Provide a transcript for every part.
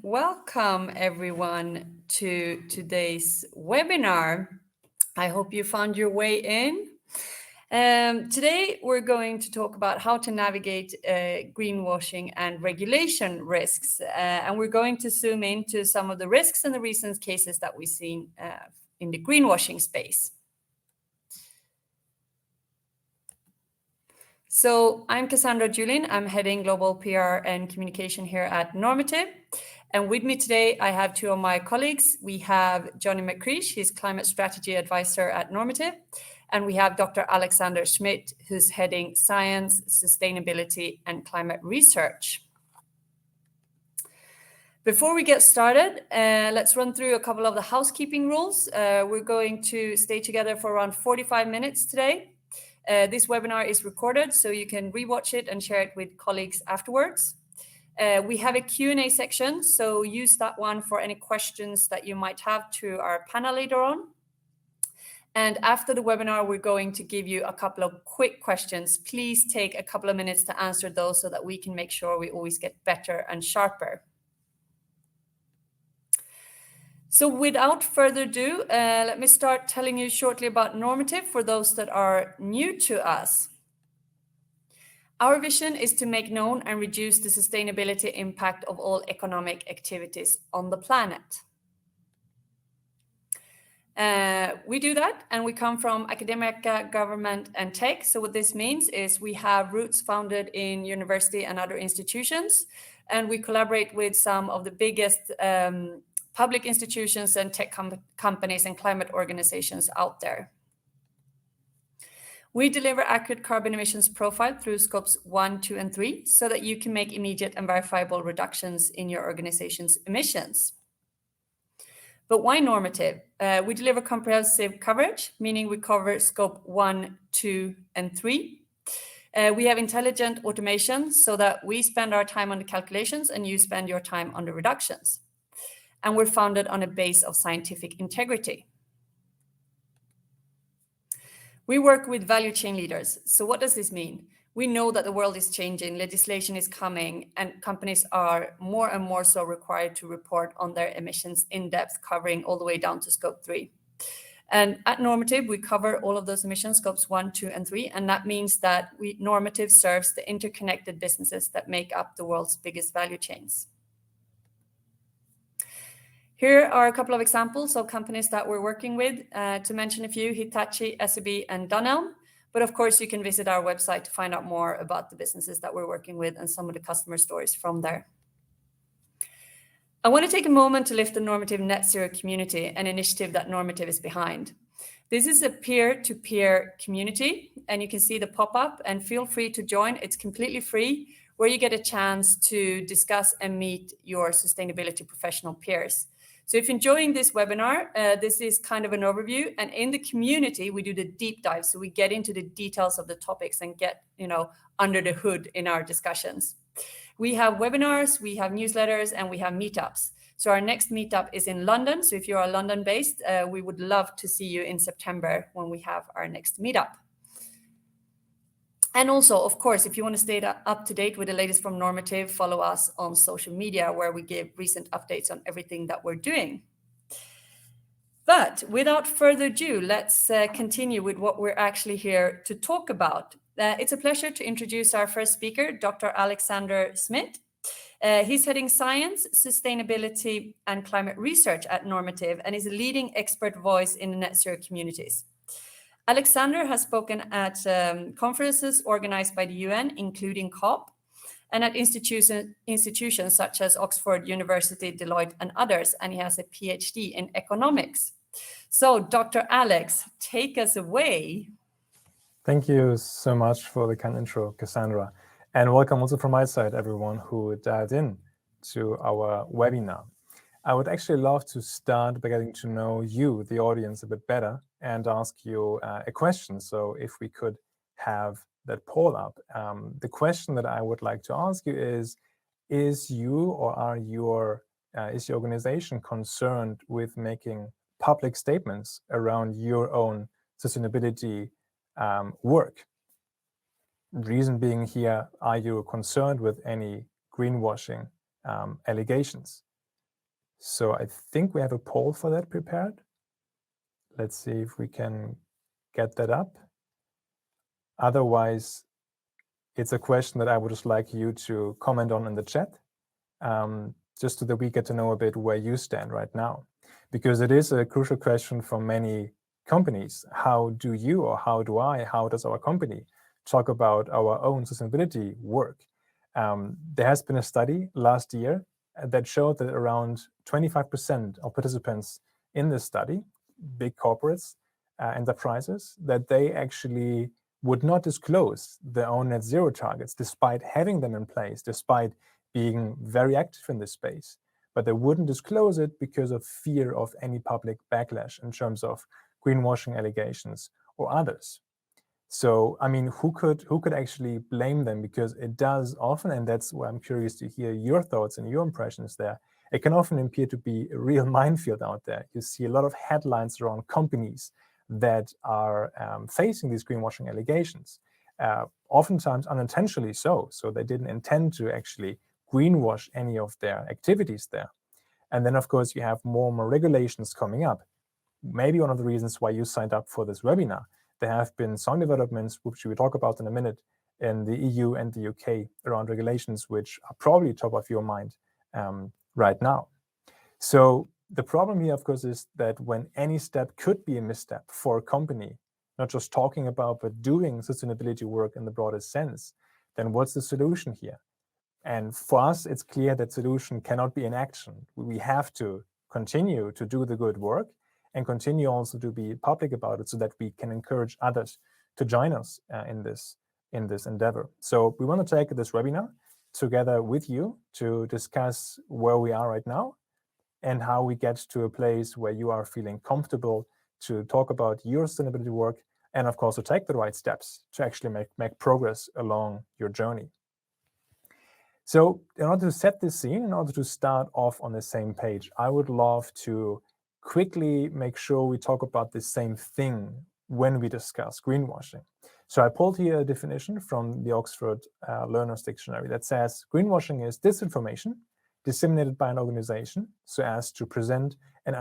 Welcome everyone to today's webinar. I hope you found your way in. Today we're going to talk about how to navigate greenwashing and regulation risks. And we're going to zoom into some of the risks and the recent cases that we've seen in the greenwashing space. So I'm Cassandra Julin. I'm heading global PR and communication here at Normative. And with me today, I have two of my colleagues. We have Johnny McCreesh, he's climate strategy advisor at Normative. And we have Dr. Alexander Schmidt, who's heading science, sustainability, and climate research. Before we get started, let's run through a couple of the housekeeping rules. We're going to stay together for around 45 minutes today. This webinar is recorded, so you can rewatch it and share it with colleagues afterwards. We have a Q&A section, so use that one for any questions that you might have to our panel later on. And after the webinar, we're going to give you a couple of quick questions. Please take a couple of minutes to answer those so that we can make sure we always get better and sharper. So without further ado, let me start telling you shortly about Normative for those that are new to us. Our vision is to make known and reduce the sustainability impact of all economic activities on the planet. We do that, and we come from academia, government, and tech. So what this means is we have roots founded in university and other institutions, and we collaborate with some of the biggest public institutions and tech companies and climate organizations out there. We deliver accurate carbon emissions profile through scopes 1, 2, and 3 so that you can make immediate and verifiable reductions in your organization's emissions. But why Normative? We deliver comprehensive coverage, meaning we cover scope 1, 2, and 3. We have intelligent automation so that we spend our time on the calculations and you spend your time on the reductions. And we're founded on a base of scientific integrity. We work with value chain leaders. So what does this mean? We know that the world is changing, legislation is coming, and companies are more and more so required to report on their emissions in depth, covering all the way down to scope 3. And at Normative, we cover all of those emissions, scopes 1, 2, and 3. And that means that Normative serves the interconnected businesses that make up the world's biggest value chains. Here are a couple of examples of companies that we're working with. To mention a few, Hitachi, SEB, and Dunelm. But of course, you can visit our website to find out more about the businesses that we're working with and some of the customer stories from there. I want to take a moment to lift the Normative Net Zero community, an initiative that Normative is behind. This is a peer-to-peer community, and you can see the pop-up, and feel free to join. It's completely free, where you get a chance to discuss and meet your sustainability professional peers. So if you're enjoying this webinar, this is kind of an overview. And in the community, we do the deep dive. So we get into the details of the topics and get, under the hood in our discussions. We have webinars, we have newsletters, and we have meetups. So our next meetup is in London. So if you are London-based, we would love to see you in September when we have our next meetup. And also, of course, if you want to stay up to date with the latest from Normative, follow us on social media where we give recent updates on everything that we're doing. But without further ado, let's continue with what we're actually here to talk about. It's a pleasure to introduce our first speaker, Dr. Alexander Schmidt. He's heading science, sustainability, and climate research at Normative and is a leading expert voice in the net zero communities. Alexander has spoken at conferences organized by the UN, including COP, and at institutions such as Oxford University, Deloitte, and others, and he has a PhD in economics. So, Dr. Alex, take us away. Thank you so much for the kind intro, Cassandra, and welcome also from my side, everyone who dialed in to our webinar. I would actually love to start by getting to know you, the audience, a bit better and ask you a question. So if we could have that poll up. The question that I would like to ask you is your organization concerned with making public statements around your own sustainability work? Reason being here, are you concerned with any greenwashing allegations? So I think we have a poll for that prepared. Let's see if we can get that up. Otherwise, it's a question that I would just like you to comment on in the chat, just so that we get to know a bit where you stand right now. Because it is a crucial question for many companies. How do you, or how do I, how does our company talk about our own sustainability work? There has been a study last year that showed that around 25% of participants in this study, big corporates, enterprises, that they actually would not disclose their own net zero targets despite having them in place, despite being very active in this space. But they wouldn't disclose it because of fear of any public backlash in terms of greenwashing allegations or others. So, I mean, who could actually blame them? Because it does often, and that's why I'm curious to hear your thoughts and your impressions there, it can often appear to be a real minefield out there. You see a lot of headlines around companies that are facing these greenwashing allegations, oftentimes unintentionally so they didn't intend to actually greenwash any of their activities there. And then, of course, you have more and more regulations coming up. Maybe one of the reasons why you signed up for this webinar. There have been some developments, which we will talk about in a minute, in the EU and the UK around regulations, which are probably top of your mind right now. So the problem here, of course, is that when any step could be a misstep for a company, not just talking about, but doing sustainability work in the broadest sense, then what's the solution here? And for us, it's clear that solution cannot be inaction. We have to continue to do the good work and continue also to be public about it so that we can encourage others to join us in this endeavor. So we want to take this webinar together with you to discuss where we are right now and how we get to a place where you are feeling comfortable to talk about your sustainability work and, of course, to take the right steps to actually make progress along your journey. So in order to set this scene, in order to start off on the same page, I would love to quickly make sure we talk about the same thing when we discuss greenwashing. So I pulled here a definition from the Oxford Learner's Dictionary that says greenwashing is disinformation disseminated by an organization so as to present an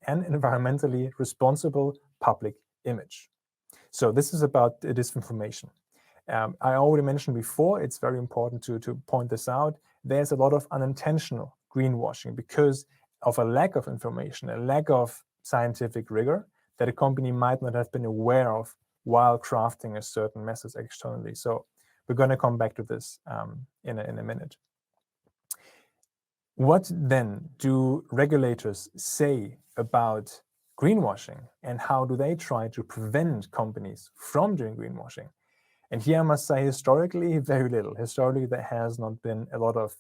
environmentally responsible public image. So this is about disinformation. I already mentioned before, it's very important to point this out. There's a lot of unintentional greenwashing because of a lack of information, a lack of scientific rigor that a company might not have been aware of while crafting a certain message externally. So we're going to come back to this in a minute. What then do regulators say about greenwashing, and how do they try to prevent companies from doing greenwashing? And here I must say, historically, very little. Historically, there has not been a lot of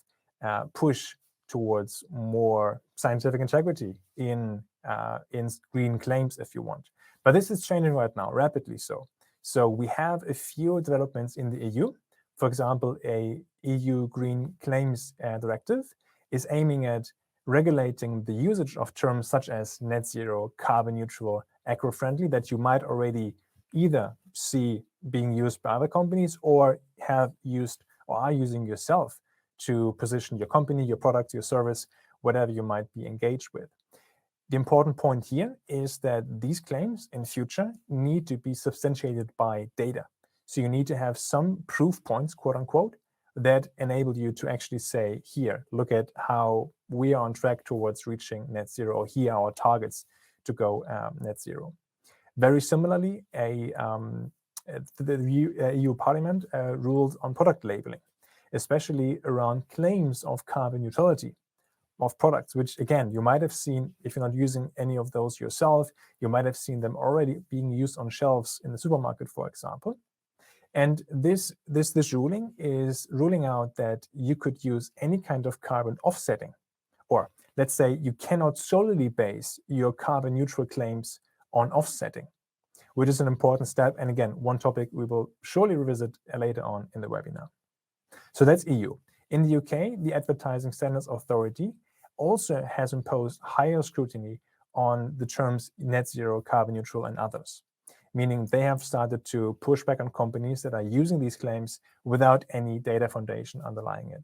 push towards more scientific integrity in green claims, if you want. But this is changing right now, rapidly so. So we have a few developments in the EU. For example, a EU Green Claims Directive is aiming at regulating the usage of terms such as net zero, carbon neutral, eco-friendly that you might already either see being used by other companies or have used or are using yourself to position your company, your product, your service, whatever you might be engaged with. The important point here is that these claims in future need to be substantiated by data. So you need to have some proof points, quote unquote, that enable you to actually say, here, look at how we are on track towards reaching net zero, or here are our targets to go net zero. Very similarly, the EU Parliament ruled on product labeling, especially around claims of carbon neutrality of products, which again, you might have seen, if you're not using any of those yourself, you might have seen them already being used on shelves in the supermarket, for example. And this ruling is ruling out that you could use any kind of carbon offsetting, or let's say you cannot solely base your carbon neutral claims on offsetting, which is an important step. And again, one topic we will surely revisit later on in the webinar. So that's EU. In the UK, the Advertising Standards Authority also has imposed higher scrutiny on the terms net zero, carbon neutral, and others, meaning they have started to push back on companies that are using these claims without any data foundation underlying it.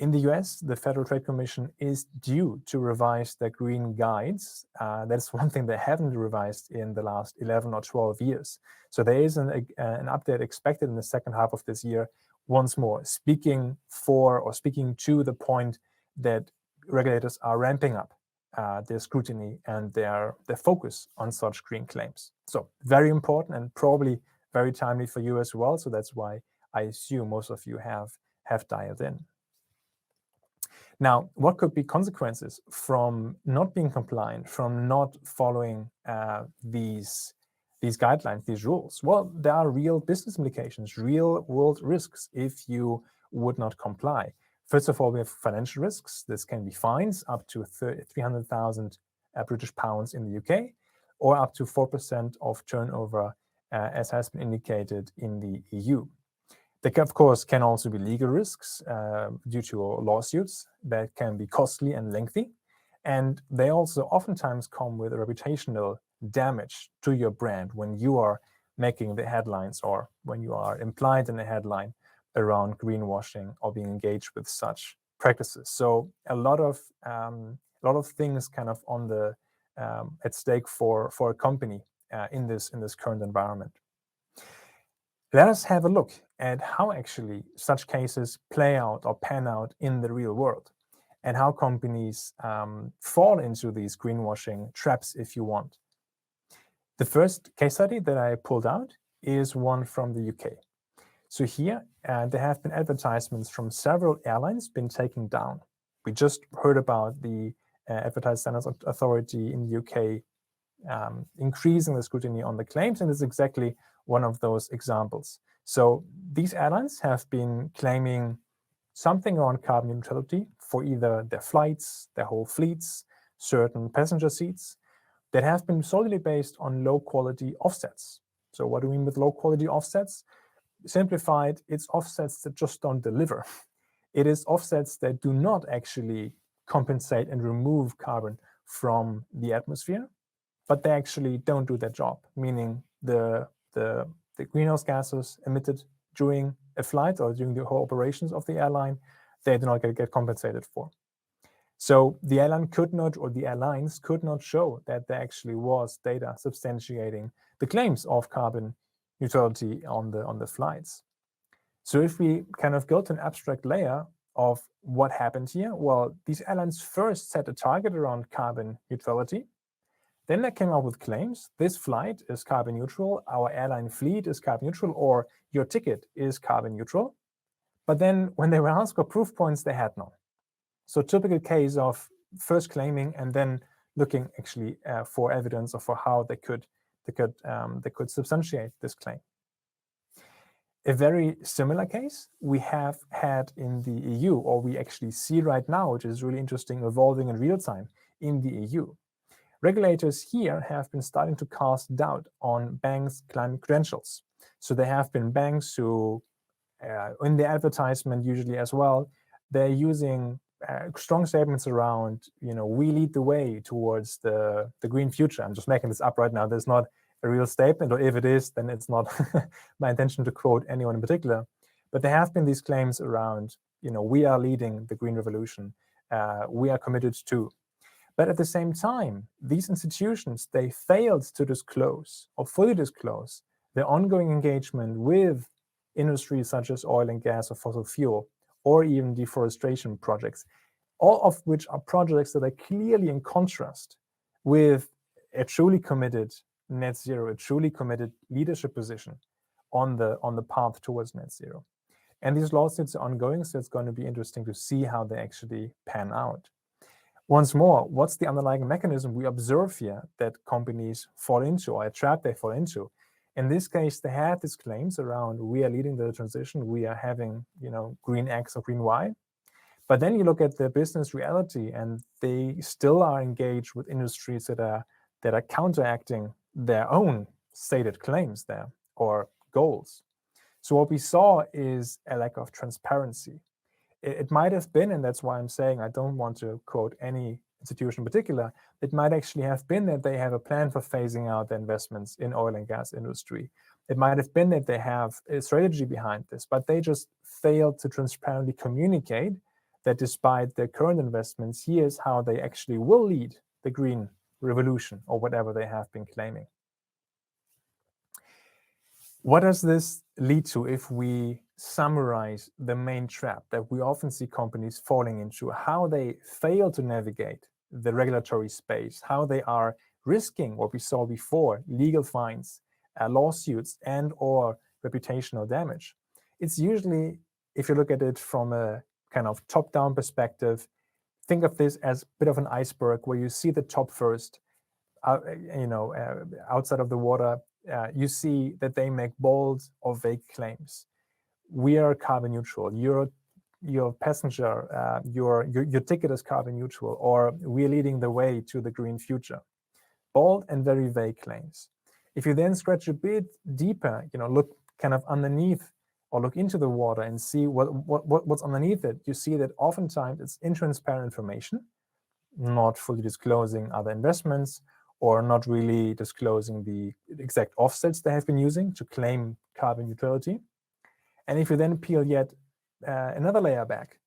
In the US, the Federal Trade Commission is due to revise their green guides. That's one thing they haven't revised in the last 11 or 12 years. So there is an update expected in the second half of this year, once more, speaking to the point that regulators are ramping up their scrutiny and their focus on such green claims. So very important and probably very timely for you as well. So that's why I assume most of you have dialed in. Now, what could be consequences from not being compliant, from not following these guidelines, these rules? Well, there are real business implications, real world risks if you would not comply. First of all, we have financial risks. This can be fines up to 300,000 British pounds in the UK, or up to 4% of turnover, as has been indicated in the EU. There, of course, can also be legal risks due to lawsuits that can be costly and lengthy. And they also oftentimes come with a reputational damage to your brand when you are making the headlines or when you are implied in a headline around greenwashing or being engaged with such practices. So a lot of things kind of on the at stake for a company in this current environment. Let us have a look at how actually such cases play out or pan out in the real world, and how companies fall into these greenwashing traps, if you want. The first case study that I pulled out is one from the UK. So here, there have been advertisements from several airlines been taken down. We just heard about the Advertising Standards Authority in the UK increasing the scrutiny on the claims, and it's exactly one of those examples. So these airlines have been claiming something around carbon neutrality for either their flights, their whole fleets, certain passenger seats, that have been solely based on low quality offsets. So what do we mean with low quality offsets? Simplified, it's offsets that just don't deliver. It is offsets that do not actually compensate and remove carbon from the atmosphere, but they actually don't do their job, meaning the greenhouse gases emitted during a flight or during the whole operations of the airline, they do not get compensated for. So the airline could not, or the airlines could not show that there actually was data substantiating the claims of carbon neutrality on the flights. So if we kind of go to an abstract layer of what happened here, well, these airlines first set a target around carbon neutrality. Then they came up with claims. This flight is carbon neutral, our airline fleet is carbon neutral, or your ticket is carbon neutral. But then when they were asked for proof points, they had none. So typical case of first claiming and then looking actually for evidence or for how they could substantiate this claim. A very similar case we have had in the EU, or we actually see right now, which is really interesting, evolving in real time in the EU. Regulators here have been starting to cast doubt on banks' climate credentials. So there have been banks who, in the advertisement usually as well, they're using strong statements around, we lead the way towards the green future. I'm just making this up right now. There's not a real statement, or if it is, then it's not my intention to quote anyone in particular. But there have been these claims around, we are leading the green revolution. We are committed to. But at the same time, these institutions, they failed to disclose or fully disclose their ongoing engagement with industries such as oil and gas or fossil fuel, or even deforestation projects, all of which are projects that are clearly in contrast with a truly committed net zero, a truly committed leadership position on the path towards net zero. And these lawsuits are ongoing, so it's going to be interesting to see how they actually pan out. Once more, what's the underlying mechanism we observe here that companies fall into, or a trap they fall into? In this case, they had these claims around, we are leading the transition, we are having, green X or green Y. But then you look at the business reality, and they still are engaged with industries that are counteracting their own stated claims there, or goals. So what we saw is a lack of transparency. It might have been, and that's why I'm saying I don't want to quote any institution in particular, it might actually have been that they have a plan for phasing out the investments in oil and gas industry. It might have been that they have a strategy behind this, but they just failed to transparently communicate that despite their current investments, here's how they actually will lead the green revolution or whatever they have been claiming. What does this lead to if we summarize the main trap that we often see companies falling into, how they fail to navigate the regulatory space, how they are risking what we saw before, legal fines, lawsuits, and or reputational damage? It's usually, if you look at it from a kind of top-down perspective, think of this as a bit of an iceberg where you see the top first, outside of the water. You see that they make bold or vague claims. We are carbon neutral. Your passenger, your ticket is carbon neutral, or we're leading the way to the green future. Bold and very vague claims. If you then scratch a bit deeper, look kind of underneath or look into the water and see what's underneath it, you see that oftentimes it's intransparent information, not fully disclosing other investments, or not really disclosing the exact offsets they have been using to claim carbon neutrality. And if you then peel yet another layer back,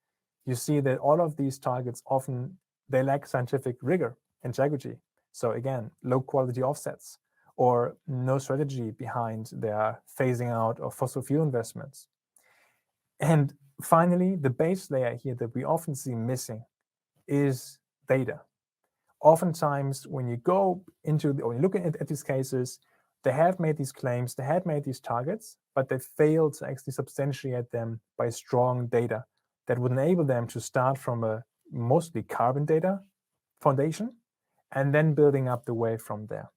you see that all of these targets often, they lack scientific rigor, integrity. So again, low quality offsets, or no strategy behind their phasing out of fossil fuel investments. And finally, the base layer here that we often see missing is data. Oftentimes, when you go into or you look at these cases, they have made these claims, they have made these targets, but they failed to actually substantiate them by strong data that would enable them to start from a mostly carbon data foundation and then building up the way from there.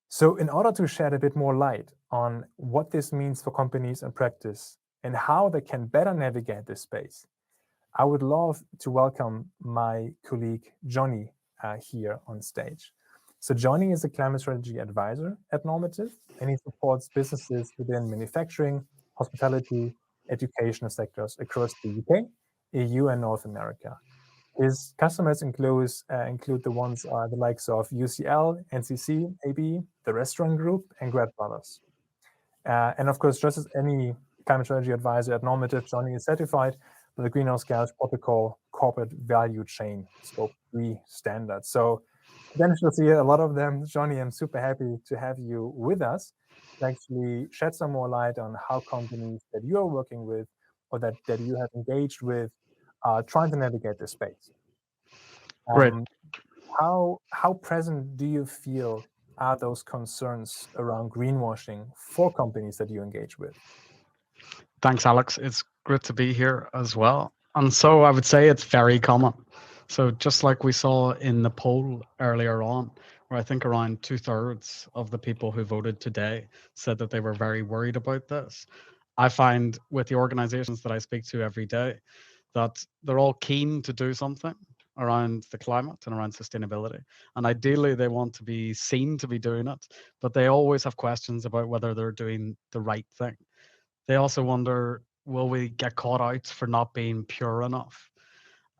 So in order to shed a bit more light on what this means for companies and practice and how they can better navigate this space, I would love to welcome my colleague, Johnny, here on stage. So Johnny is a climate strategy advisor at Normative, and he supports businesses within manufacturing, hospitality, educational sectors across the UK, EU, and North America. His customers include the ones the likes of UCL, NCC, AB, the Restaurant Group, and Grad Brothers. And of course, just as any climate strategy advisor at Normative, Johnny is certified with the Greenhouse Gas Protocol Corporate Value Chain Scope 3 standard. So potentially see a lot of them. Johnny, I'm super happy to have you with us to actually shed some more light on how companies that you're working with or that you have engaged with are trying to navigate this space. Great. How present do you feel are those concerns around greenwashing for companies that you engage with? Thanks, Alex. It's great to be here as well. And so I would say it's very common. So just like we saw in the poll earlier on, where I think around 2/3 of the people who voted today said that they were very worried about this, I find with the organizations that I speak to every day that they're all keen to do something around the climate and around sustainability. And ideally, they want to be seen to be doing it, but they always have questions about whether they're doing the right thing. They also wonder, will we get caught out for not being pure enough?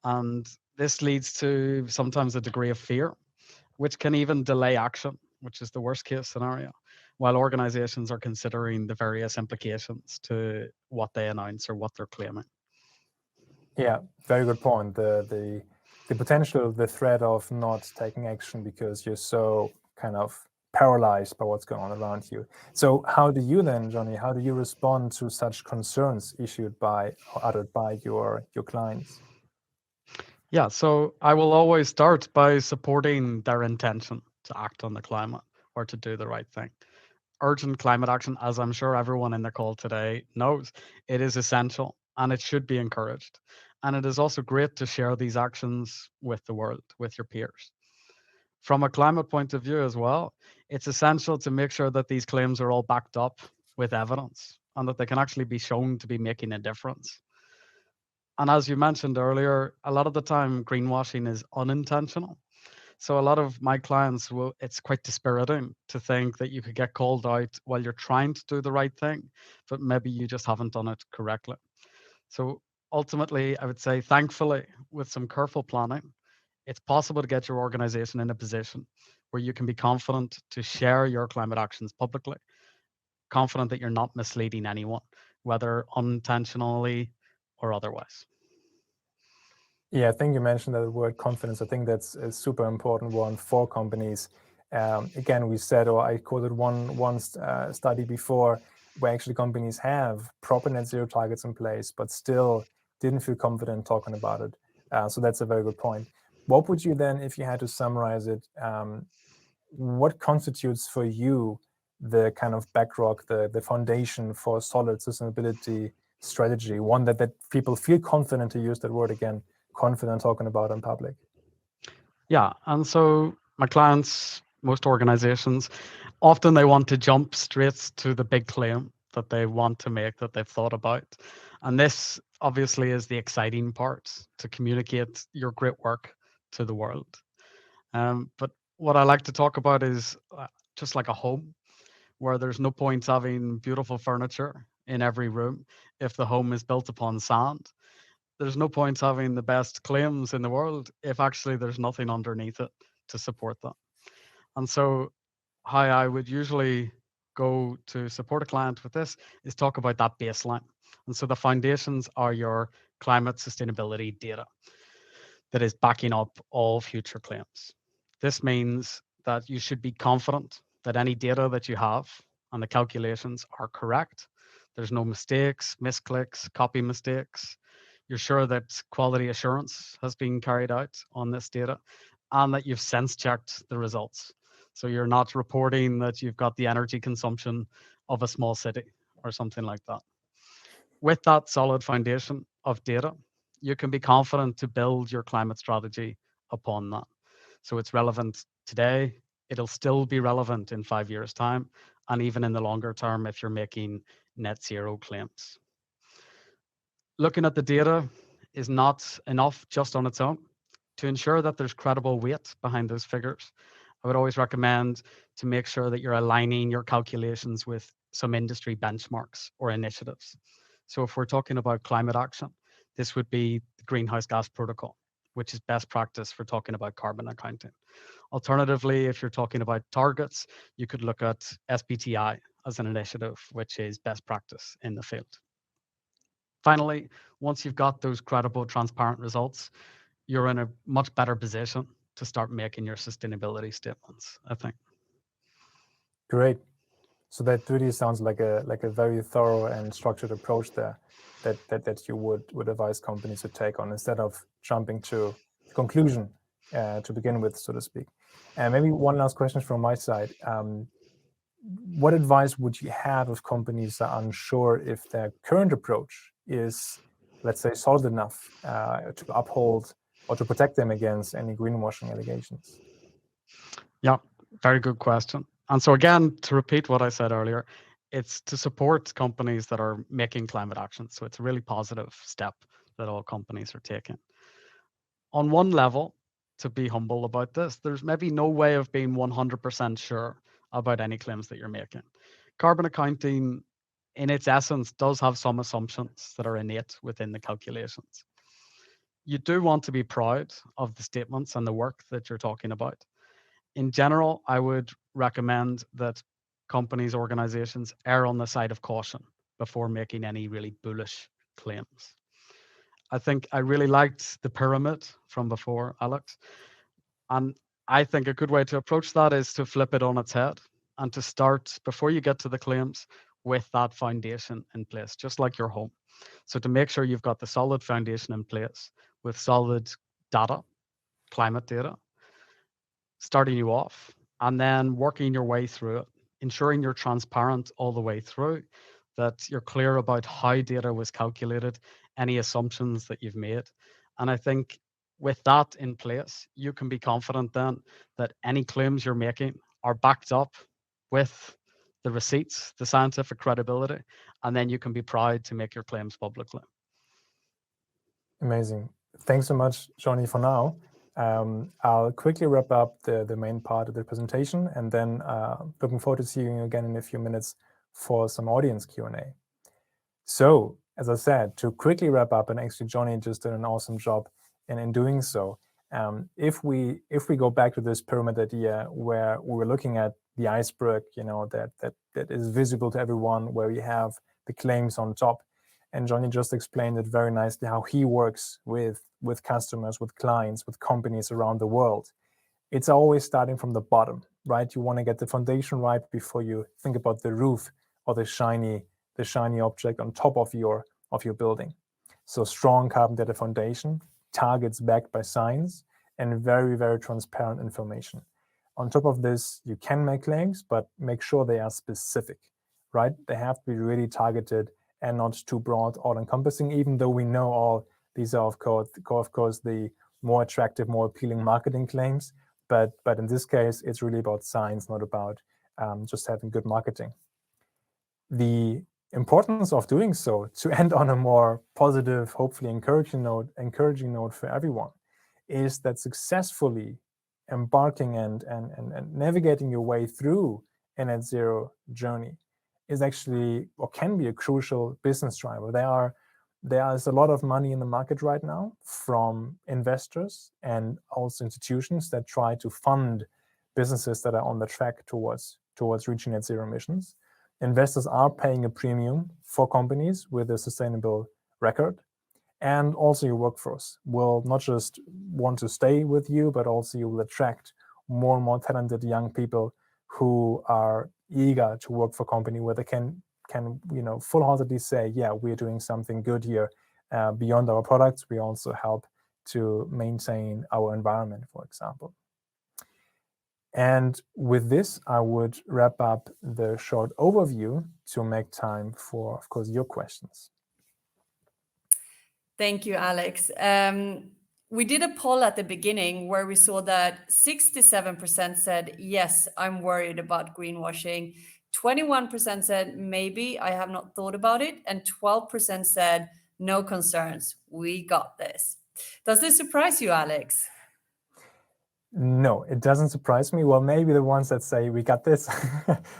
And this leads to sometimes a degree of fear, which can even delay action, which is the worst case scenario, while organizations are considering the various implications to what they announce or what they're claiming. Yeah, very good point. The potential, the threat of not taking action because you're so kind of paralyzed by what's going on around you. So how do you then, Johnny, how do you respond to such concerns issued by or uttered by your clients? Yeah, so I will always start by supporting their intention to act on the climate or to do the right thing. Urgent climate action, as I'm sure everyone in the call today knows, it is essential and it should be encouraged. And it is also great to share these actions with the world, with your peers. From a climate point of view as well, it's essential to make sure that these claims are all backed up with evidence and that they can actually be shown to be making a difference. And as you mentioned earlier, a lot of the time greenwashing is unintentional. So a lot of my clients it's quite dispiriting to think that you could get called out while you're trying to do the right thing, but maybe you just haven't done it correctly. So ultimately, I would say, thankfully, with some careful planning, it's possible to get your organization in a position where you can be confident to share your climate actions publicly, confident that you're not misleading anyone, whether unintentionally or otherwise. Yeah, I think you mentioned that word confidence. I think that's a super important one for companies. Again, we said, or I quoted one study before, where actually companies have proper net zero targets in place, but still didn't feel confident talking about it. So that's a very good point. What would you then, if you had to summarize it, what constitutes for you the kind of bedrock, the foundation for solid sustainability strategy, one that people feel confident, to use that word again, confident talking about in public? Yeah, and so my clients, most organizations, often they want to jump straight to the big claim that they want to make, that they've thought about. And this obviously is the exciting part, to communicate your great work to the world. But what I like to talk about is just like a home, where there's no point having beautiful furniture in every room if the home is built upon sand. There's no point having the best claims in the world if actually there's nothing underneath it to support that. And so how I would usually go to support a client with this is talk about that baseline. And so the foundations are your climate sustainability data that is backing up all future claims. This means that you should be confident that any data that you have and the calculations are correct. There's no mistakes, misclicks, copy mistakes. You're sure that quality assurance has been carried out on this data and that you've sense checked the results. So you're not reporting that you've got the energy consumption of a small city or something like that. With that solid foundation of data, you can be confident to build your climate strategy upon that. So it's relevant today, it'll still be relevant in 5 years' time, and even in the longer term if you're making net zero claims. Looking at the data is not enough just on its own. To ensure that there's credible weight behind those figures, I would always recommend to make sure that you're aligning your calculations with some industry benchmarks or initiatives. So if we're talking about climate action, this would be the Greenhouse Gas Protocol, which is best practice for talking about carbon accounting. Alternatively, if you're talking about targets, you could look at SBTI as an initiative, which is best practice in the field. Finally, once you've got those credible, transparent results, you're in a much better position to start making your sustainability statements, I think. Great. So that really sounds like a very thorough and structured approach there that you would advise companies to take on, instead of jumping to the conclusion to begin with, so to speak. And maybe one last question from my side. What advice would you have if companies are unsure if their current approach is, let's say, solid enough to uphold or to protect them against any greenwashing allegations? Yeah, very good question. And so again, to repeat what I said earlier, it's to support companies that are making climate action. So it's a really positive step that all companies are taking. On one level, to be humble about this, there's maybe no way of being 100% sure about any claims that you're making. Carbon accounting, in its essence, does have some assumptions that are innate within the calculations. You do want to be proud of the statements and the work that you're talking about. In general, I would recommend that companies, organizations err on the side of caution before making any really bullish claims. I think I really liked the pyramid from before, Alex. And I think a good way to approach that is to flip it on its head and to start, before you get to the claims, with that foundation in place, just like your home. So to make sure you've got the solid foundation in place with solid data, climate data, starting you off, and then working your way through it, ensuring you're transparent all the way through, that you're clear about how data was calculated, any assumptions that you've made. And I think with that in place, you can be confident then that any claims you're making are backed up with the receipts, the scientific credibility, and then you can be proud to make your claims publicly. Amazing. Thanks so much, Johnny, for now. I'll quickly wrap up the main part of the presentation, and then looking forward to seeing you again in a few minutes for some audience Q&A. So, as I said, to quickly wrap up, and actually Johnny just did an awesome job in doing so. If we go back to this pyramid idea where we were looking at the iceberg, that is visible to everyone, where we have the claims on top, and Johnny just explained it very nicely how he works with with customers, with clients, with companies around the world, it's always starting from the bottom, right? You want to get the foundation right before you think about the roof or the shiny object on top of your building. So strong carbon data foundation, targets backed by science, and very, very transparent information. On top of this, you can make claims, but make sure they are specific, right? They have to be really targeted and not too broad, all-encompassing, even though we know all these are, of course, the more attractive, more appealing marketing claims. But in this case, it's really about science, not about just having good marketing. The importance of doing so, to end on a more positive, hopefully encouraging note for everyone, is that successfully embarking and navigating your way through a net zero journey is actually, or can be, a crucial business driver. There is a lot of money in the market right now from investors and also institutions that try to fund businesses that are on the track towards reaching net zero emissions. Investors are paying a premium for companies with a sustainable record. And also your workforce will not just want to stay with you, but also you will attract more and more talented young people who are eager to work for a company where they can full-heartedly say, yeah, we're doing something good here. Beyond our products, we also help to maintain our environment, for example. And with this, I would wrap up the short overview to make time for, of course, your questions. Thank you, Alex. We did a poll at the beginning where we saw that 67% said, yes, I'm worried about greenwashing. 21% said, maybe, I have not thought about it. And 12% said, no concerns, we got this. Does this surprise you, Alex? No, it doesn't surprise me. Well, maybe the ones that say we got this.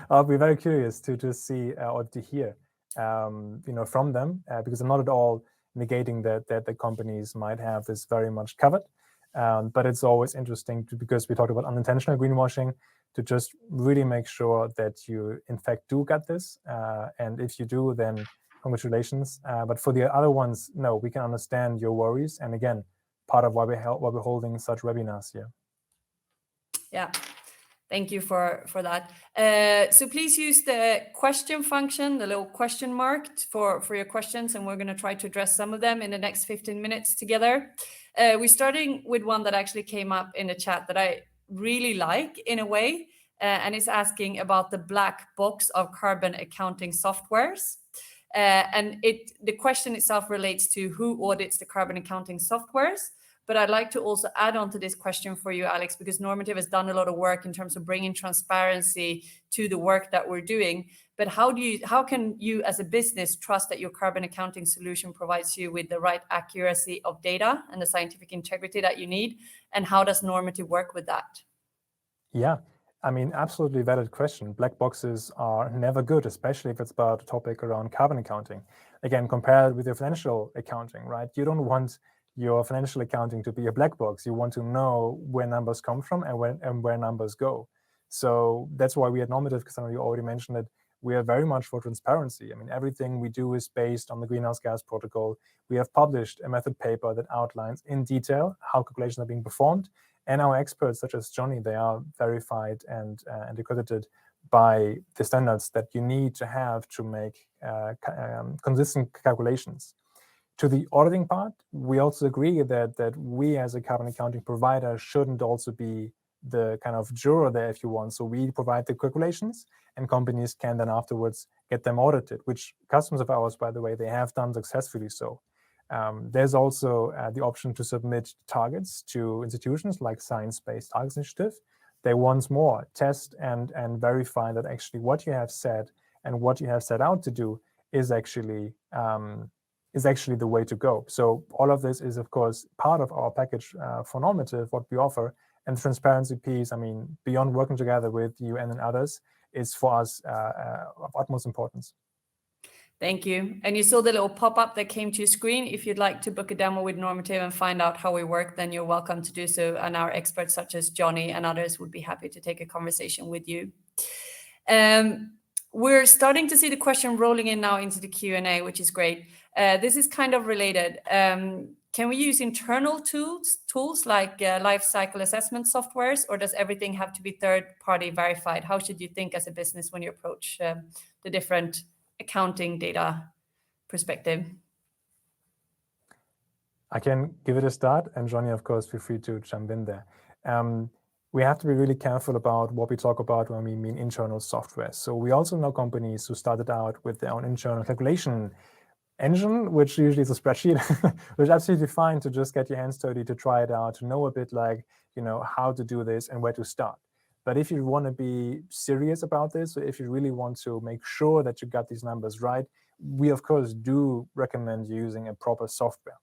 I'll be very curious to see or to hear from them, because I'm not at all negating that the companies might have this very much covered. But it's always interesting because we talked about unintentional greenwashing, to just really make sure that you in fact do get this. And if you do, then congratulations. But for the other ones, no, we can understand your worries. And again, part of why we're holding such webinars here. Yeah, thank you for that. So please use the question function, the little question mark for your questions, and we're going to try to address some of them in the next 15 minutes together. We're starting with one that actually came up in the chat that I really like in a way, and it's asking about the black box of carbon accounting softwares. And the question itself relates to who audits the carbon accounting softwares. But I'd like to also add on to this question for you, Alex, because Normative has done a lot of work in terms of bringing transparency to the work that we're doing. But how can you as a business trust that your carbon accounting solution provides you with the right accuracy of data and the scientific integrity that you need? And how does Normative work with that? Yeah, I mean, absolutely valid question. Black boxes are never good, especially if it's about a topic around carbon accounting. Again, compared with your financial accounting, right? You don't want your financial accounting to be a black box. You want to know where numbers come from and where numbers go. So that's why we at Normative, because you already mentioned it, we are very much for transparency. I mean, everything we do is based on the greenhouse gas protocol. We have published a method paper that outlines in detail how calculations are being performed. And our experts, such as Johnny, they are verified and accredited by the standards that you need to have to make consistent calculations. To the auditing part, we also agree that we as a carbon accounting provider shouldn't also be the kind of juror there, if you want. So we provide the calculations and companies can then afterwards get them audited, which customers of ours, by the way, they have done successfully so. There's also the option to submit targets to institutions like Science Based Targets Initiative. They once more test and verify that actually what you have said and what you have set out to do is actually the way to go. So all of this is, of course, part of our package for Normative, what we offer. And the transparency piece, I mean, beyond working together with you and others, is for us of utmost importance. Thank you. And you saw the little pop-up that came to your screen. If you'd like to book a demo with Normative and find out how we work, then you're welcome to do so. And our experts, such as Johnny and others, would be happy to take a conversation with you. We're starting to see the question rolling in now into the Q&A, which is great. This is kind of related. Can we use internal tools like life cycle assessment softwares, or does everything have to be third-party verified? How should you think as a business when you approach the different accounting data perspective? I can give it a start, and Johnny, of course, feel free to jump in there. We have to be really careful about what we talk about when we mean internal software. So we also know companies who started out with their own internal calculation engine, which usually is a spreadsheet, which is absolutely fine to just get your hands dirty, to try it out, to know a bit like, how to do this and where to start. But if you want to be serious about this, or if you really want to make sure that you got these numbers right, we of course do recommend using a proper software.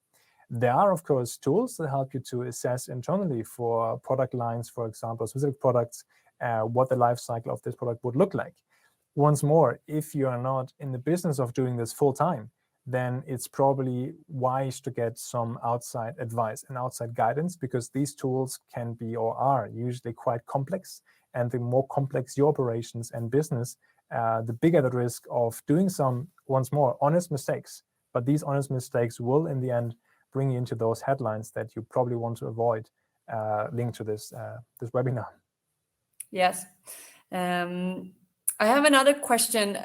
There are, of course, tools that help you to assess internally for product lines, for example, specific products, what the life cycle of this product would look like. Once more, if you are not in the business of doing this full time, then it's probably wise to get some outside advice and outside guidance, because these tools can be or are usually quite complex. And the more complex your operations and business, the bigger the risk of doing some, once more, honest mistakes. But these honest mistakes will, in the end, bring you into those headlines that you probably want to avoid, linked to this webinar. Yes. I have another question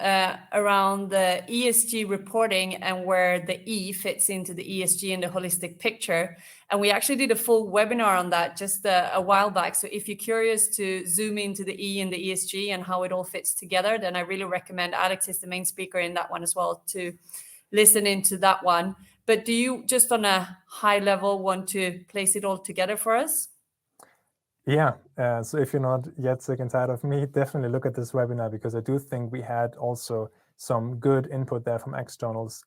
around the ESG reporting and where the E fits into the ESG and the holistic picture. And we actually did a full webinar on that just a while back. So if you're curious to zoom into the E and the ESG and how it all fits together, then I really recommend, Alex is the main speaker in that one as well, to listen into that one. But do you, just on a high level, want to place it all together for us? Yeah, so if you're not yet sick and tired of me, definitely look at this webinar, because I do think we had also some good input there from externals.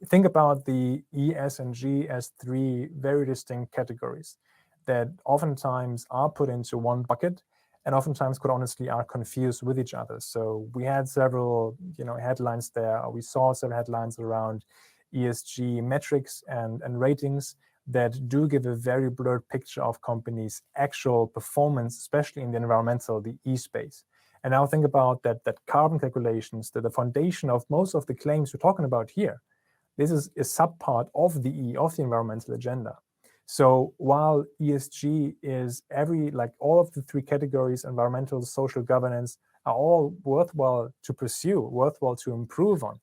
Think about the E, S, and G as three very distinct categories that oftentimes are put into one bucket, and oftentimes, quite honestly, are confused with each other. So we had several, headlines there. We saw several headlines around ESG metrics and ratings that do give a very blurred picture of companies' actual performance, especially in the environmental, the E space. And now think about that carbon calculations, that the foundation of most of the claims we're talking about here. This is a subpart of the E, of the environmental agenda. So while ESG is all of the three categories, environmental, social, governance, are all worthwhile to pursue, worthwhile to improve on.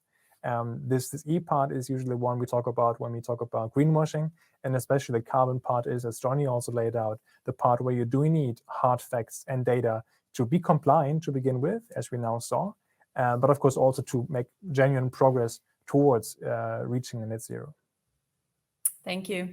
This E part is usually one we talk about when we talk about greenwashing, and especially the carbon part is, as Johnny also laid out, the part where you do need hard facts and data to be compliant to begin with, as we now saw, but of course also to make genuine progress towards reaching a net zero. Thank you.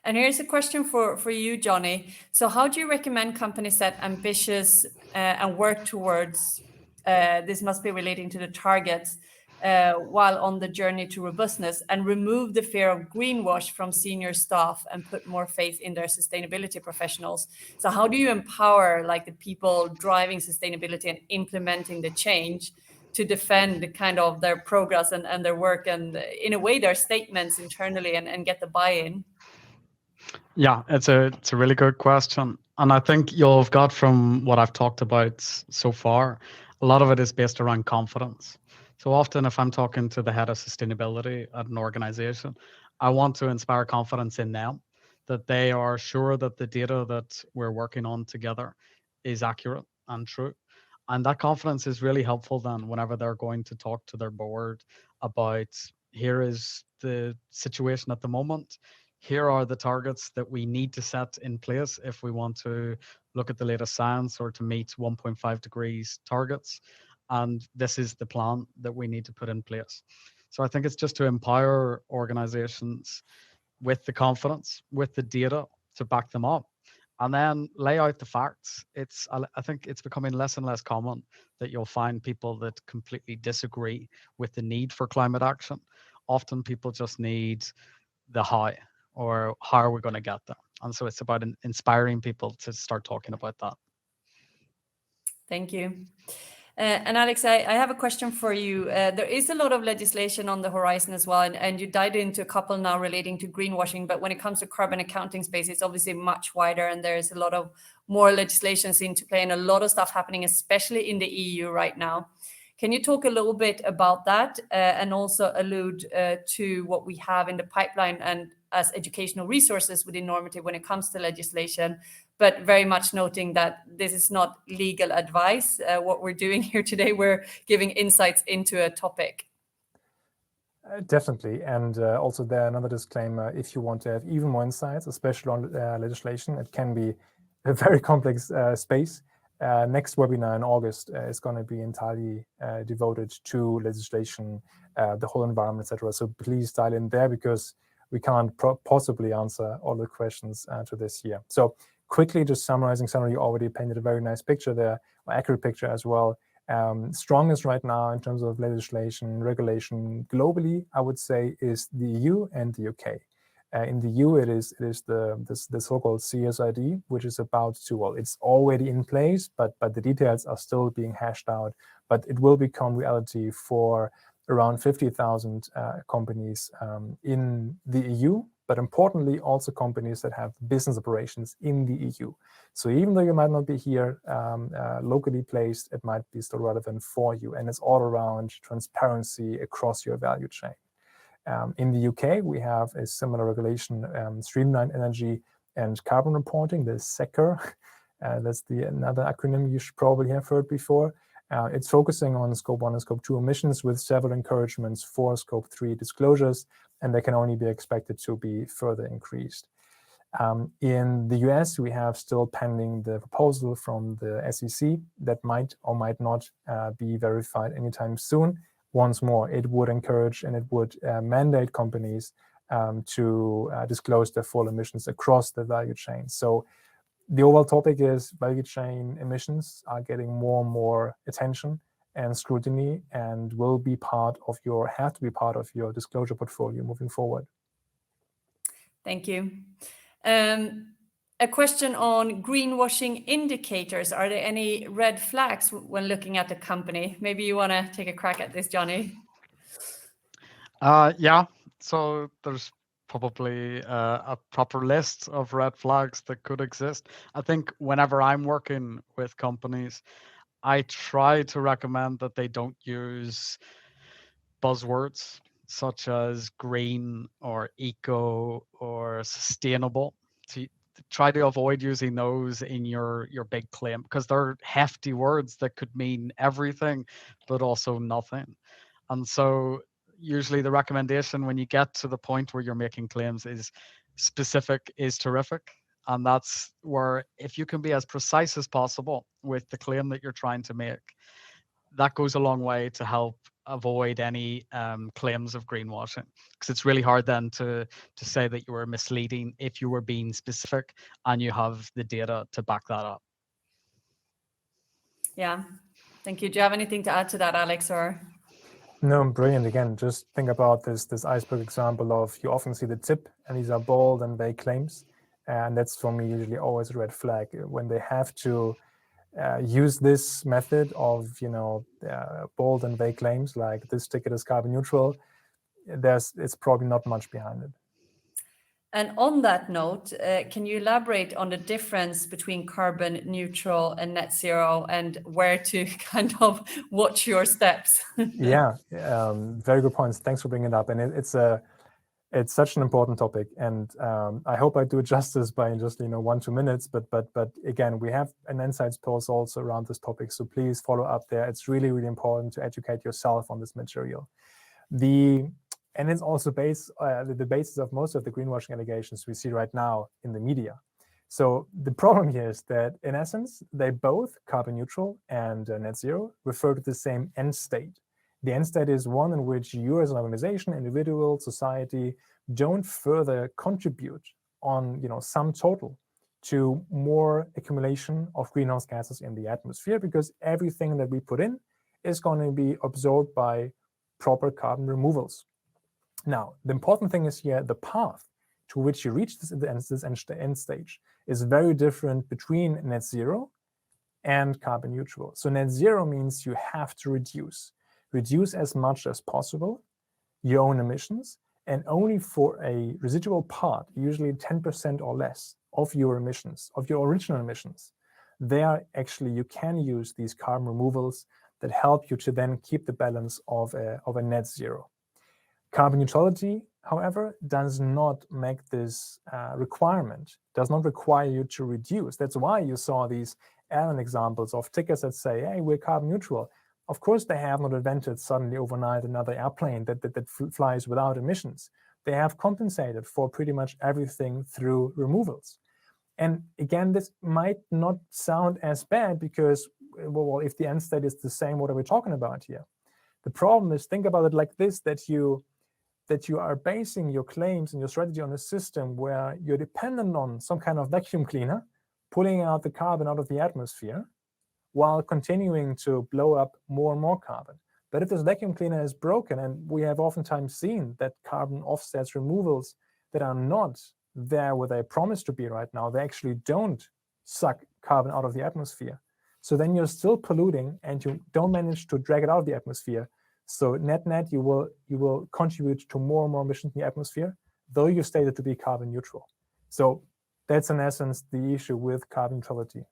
And here's a question for you, Johnny. So how do you recommend companies set ambitious and work towards, this must be relating to the targets, while on the journey to robustness, and remove the fear of greenwash from senior staff and put more faith in their sustainability professionals? So how do you empower the people driving sustainability and implementing the change to defend kind of their progress and their work, and in a way their statements internally, and get the buy-in? Yeah, it's a really good question. And I think you'll have got from what I've talked about so far, a lot of it is based around confidence. So often if I'm talking to the head of sustainability at an organization, I want to inspire confidence in them, that they are sure that the data that we're working on together is accurate and true. And that confidence is really helpful then whenever they're going to talk to their board about, here is the situation at the moment. Here are the targets that we need to set in place if we want to look at the latest science or to meet 1.5 degrees targets. And this is the plan that we need to put in place. So I think it's just to empower organizations with the confidence, with the data to back them up, and then lay out the facts. I think it's becoming less and less common that you'll find people that completely disagree with the need for climate action. Often people just need the how, or how are we going to get there? And so it's about inspiring people to start talking about that. Thank you. And Alex, I have a question for you. There is a lot of legislation on the horizon as well, and you dived into a couple now relating to greenwashing, but when it comes to carbon accounting space, it's obviously much wider, and there's a lot of more legislation into play and a lot of stuff happening, especially in the EU right now. Can you talk a little bit about that and also allude to what we have in the pipeline and as educational resources within normative when it comes to legislation, but very much noting that this is not legal advice. What we're doing here today, we're giving insights into a topic. Definitely. And also there, another disclaimer, if you want to have even more insights, especially on legislation, it can be a very complex space. Next webinar in August is going to be entirely devoted to legislation, the whole environment, etc. So please dial in there, because we can't possibly answer all the questions to this year. So quickly, just summarizing, Sandra, you already painted a very nice picture there, or accurate picture as well. Strongest right now in terms of legislation, regulation globally, I would say, is the EU and the UK. In the EU, it is the so-called CSRD, which is about to, well, it's already in place, but the details are still being hashed out. But it will become reality for around 50,000 companies in the EU, but importantly, also companies that have business operations in the EU. So even though you might not be here locally placed, it might be still relevant for you. And it's all around transparency across your value chain. In the UK, we have a similar regulation, streamlined energy and carbon reporting, the SECR. That's another acronym you should probably have heard before. It's focusing on Scope 1 and Scope 2 emissions, with several encouragements for Scope 3 disclosures, and they can only be expected to be further increased. In the US, we have still pending the proposal from the SEC that might or might not be verified anytime soon. Once more, it would encourage and it would mandate companies to disclose their full emissions across the value chain. So the overall topic is value chain emissions are getting more and more attention and scrutiny, and will be part of your, have to be part of your disclosure portfolio moving forward. Thank you. A question on greenwashing indicators. Are there any red flags when looking at a company? Maybe you want to take a crack at this, Johnny. Yeah, so there's probably a proper list of red flags that could exist. I think whenever I'm working with companies, I try to recommend that they don't use buzzwords such as green or eco or sustainable. So try to avoid using those in your big claim, because they're hefty words that could mean everything but also nothing. And so usually the recommendation when you get to the point where you're making claims is specific is terrific. And that's where, if you can be as precise as possible with the claim that you're trying to make, that goes a long way to help avoid any claims of greenwashing, because it's really hard then to say that you were misleading if you were being specific and you have the data to back that up. Yeah, thank you. Do you have anything to add to that, Alex? Or no, brilliant. Again, just think about this iceberg example of, you often see the tip, and these are bold and vague claims, and that's for me usually always a red flag when they have to use this method of, bold and vague claims like this ticket is carbon neutral. It's probably not much behind it. And on that note, can you elaborate on the difference between carbon neutral and net zero, and where to kind of watch your steps? Yeah, very good points. Thanks for bringing it up. And it's such an important topic, and I hope I do it justice by just 1-2 minutes. But again, we have an insights post also around this topic, so please follow up there. It's really, really important to educate yourself on this material. And it's also the basis of most of the greenwashing allegations we see right now in the media. So the problem here is that, in essence, they both, carbon neutral and net zero, refer to the same end state. The end state is one in which you as an organization, individual, society, don't further contribute on sum total to more accumulation of greenhouse gases in the atmosphere, because everything that we put in is going to be absorbed by proper carbon removals. Now, the important thing is here, the path to which you reach this end stage is very different between net zero and carbon neutral. So net zero means you have to reduce as much as possible your own emissions, and only for a residual part, usually 10% or less of your emissions, of your original emissions, there actually you can use these carbon removals that help you to then keep the balance of a net zero. Carbon neutrality however, does not make this requirement, does not require you to reduce. That's why you saw these airline examples of tickets that say, hey, we're carbon neutral. Of course, they have not invented suddenly overnight another airplane that flies without emissions. They have compensated for pretty much everything through removals. And again, this might not sound as bad because, well, if the end state is the same, what are we talking about here? The problem is, think about it like this, that you are basing your claims and your strategy on a system where you're dependent on some kind of vacuum cleaner, pulling out the carbon out of the atmosphere, while continuing to blow up more and more carbon. But if this vacuum cleaner is broken, and we have oftentimes seen that carbon offsets removals that are not there where they promise to be right now, they actually don't suck carbon out of the atmosphere. So then you're still polluting and you don't manage to drag it out of the atmosphere. So net, you will contribute to more and more emissions in the atmosphere, though you stated to be carbon neutral. So that's in essence the issue with carbon neutrality.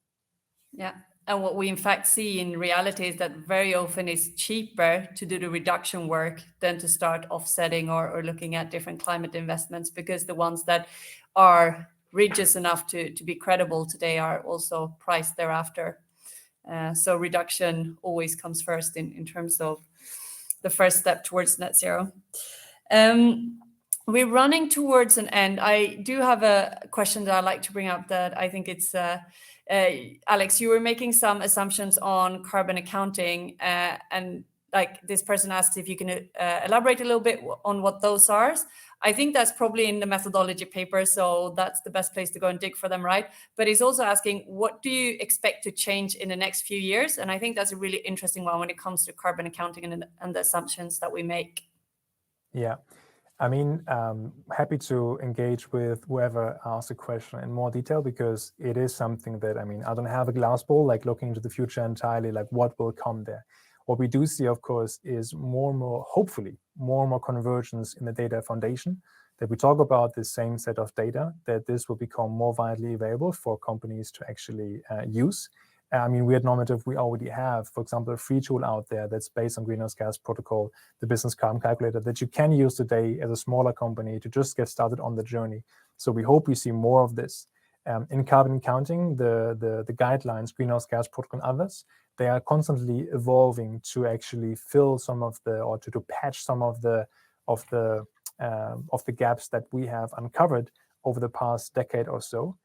Yeah. And what we in fact see in reality is that very often it's cheaper to do the reduction work than to start offsetting or looking at different climate investments, because the ones that are rigorous enough to be credible today are also priced thereafter. So reduction always comes first in terms of the first step towards net zero. We're running towards an end. I do have a question that I'd like to bring up that I think it's Alex, you were making some assumptions on carbon accounting, and like this person asks if you can elaborate a little bit on what those are. I think that's probably in the methodology paper, so that's the best place to go and dig for them, right? But he's also asking, what do you expect to change in the next few years? And I think that's a really interesting one when it comes to carbon accounting and the assumptions that we make. Yeah. I mean, happy to engage with whoever asked a question in more detail, because it is something that, I mean, I don't have a glass ball, like looking into the future entirely, like what will come there. What we do see, of course, is more and more, hopefully, more and more convergence in the data foundation, that we talk about the same set of data, that this will become more widely available for companies to actually use. I mean, we at Normative, we already have, for example, a free tool out there that's based on greenhouse gas protocol, the business carbon calculator, that you can use today as a smaller company to just get started on the journey. So we hope we see more of this. In carbon accounting, the guidelines, greenhouse gas protocol and others, they are constantly evolving to actually fill some of the, or to patch some of the gaps that we have uncovered over the past decade or so,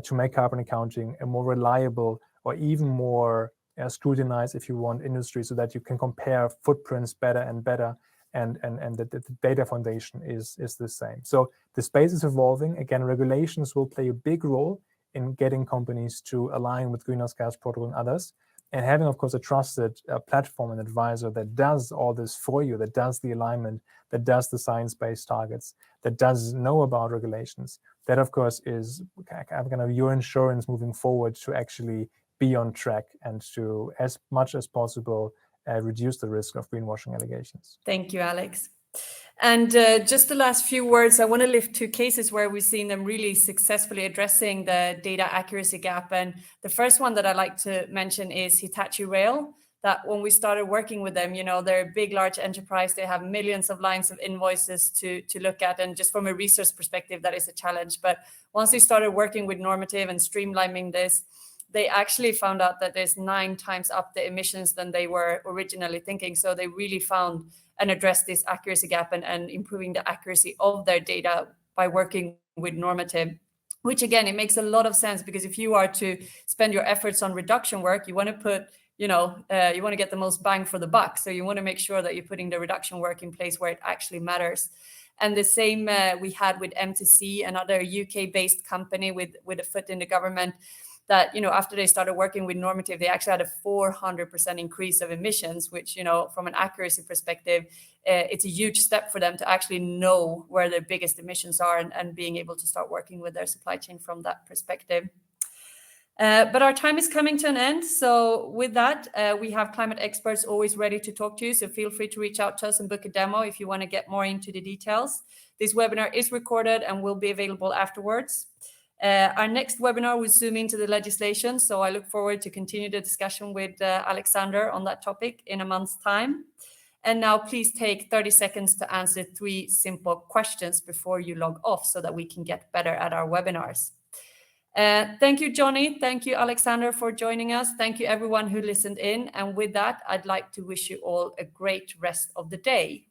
to make carbon accounting a more reliable or even more scrutinized, if you want, industry, so that you can compare footprints better and better, and that the data foundation is the same. So the space is evolving. Again, regulations will play a big role in getting companies to align with greenhouse gas protocol and others, and having, of course, a trusted platform and advisor that does all this for you, that does the alignment, that does the science-based targets, that does know about regulations. That, of course, is kind of your insurance moving forward to actually be on track and to, as much as possible, reduce the risk of greenwashing allegations. Thank you, Alex. And just the last few words, I want to lift two cases where we've seen them really successfully addressing the data accuracy gap. And the first one that I'd like to mention is Hitachi Rail, that when we started working with them, you know, they're a big, large enterprise. They have millions of lines of invoices to look at. And just from a research perspective, that is a challenge. But once we started working with Normative and streamlining this, they actually found out that there's 9 times up the emissions than they were originally thinking. So they really found and addressed this accuracy gap and improving the accuracy of their data by working with Normative, which again, it makes a lot of sense, because if you are to spend your efforts on reduction work, you want to put, you want to get the most bang for the buck. So you want to make sure that you're putting the reduction work in place where it actually matters. And the same we had with MTC, another UK-based company with a foot in the government, that, after they started working with Normative, they actually had a 400% increase of emissions, which, from an accuracy perspective, it's a huge step for them to actually know where their biggest emissions are and being able to start working with their supply chain from that perspective. But our time is coming to an end. So with that, we have climate experts always ready to talk to you. So feel free to reach out to us and book a demo if you want to get more into the details. This webinar is recorded and will be available afterwards. Our next webinar will zoom into the legislation, so I look forward to continue the discussion with Alexander on that topic in a month's time. And now please take 30 seconds to answer 3 simple questions before you log off so that we can get better at our webinars. Thank you, Johnny. Thank you, Alexander, for joining us. Thank you, everyone who listened in. And with that, I'd like to wish you all a great rest of the day.